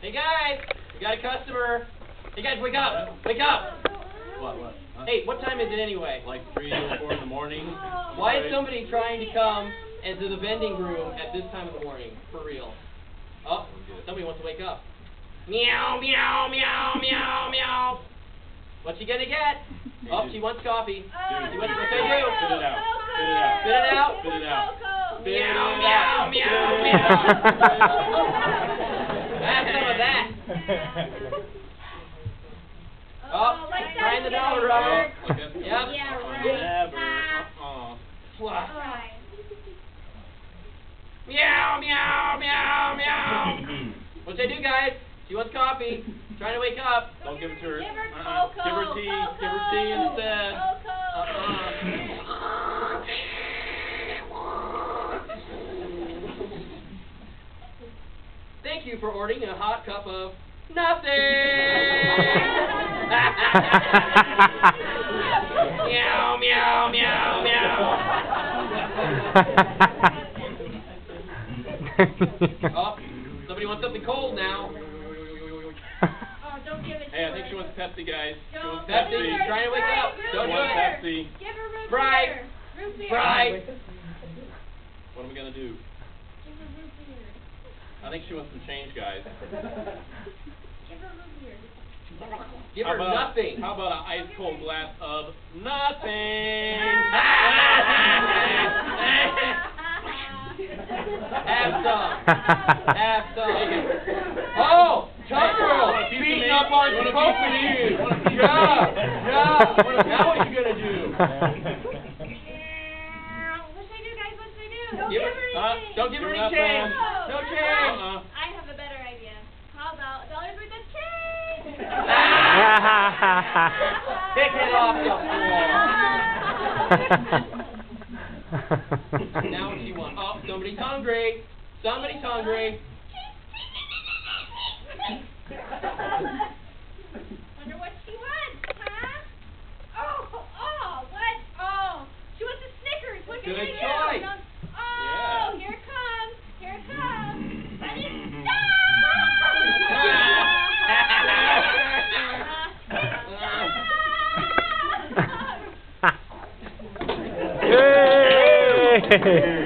Hey guys, we got a customer. Hey guys, wake up! Wake up! What? Huh? Hey, what time is it anyway? Like 3 or 4 in the morning. Why is somebody trying to come into the vending room at this time of the morning? For real. Oh, somebody wants to wake up. Meow, meow, meow, meow, meow. What's she gonna get? Oh, she wants coffee. See what they do? Spit it out. Spit it out. Spit it out. Spit it out. Meow, meow, meow, meow. Have some of that. Oh, trying the dollar rubber. Yep. Yeah, right. Never. Fluff. Meow, meow, meow, meow. What's they do, guys? She wants coffee. Trying to wake up. Don't give it to her. Give her cocoa. Give her tea. Give her tea instead. Thank you for ordering a hot cup of nothing. Meow, meow, meow, meow. Oh, somebody wants something cold now. Oh, don't give it to Hey, I her. think she wants Pepsi, guys. She wants Pepsi, Pepsi. trying to wake up. Don't do it. Pepsi. Give her root Sprite. beer. Root beer. Sprite. What are we gonna do? Give her root beer. I think she wants some change, guys. Give her root beer. Give her nothing. How about an ice cold glass of nothing? Have some. Have some. Oh, Tucker, beating up on your coffee. Yeah, yeah. Now what are you gonna do? What should I do, guys? What should I do? Don't Give give her- her anything. Don't give her any Nothing. change. No change. I have a better idea. How about $1 worth of change? Pick it off the floor. Now what do you want? Oh, somebody's hungry. Somebody's hungry. Wonder what she wants, huh? Oh, what? Oh, she wants a Snickers. What can Good I do? choice. Oh, here it comes. Here it comes. Ready? Yay!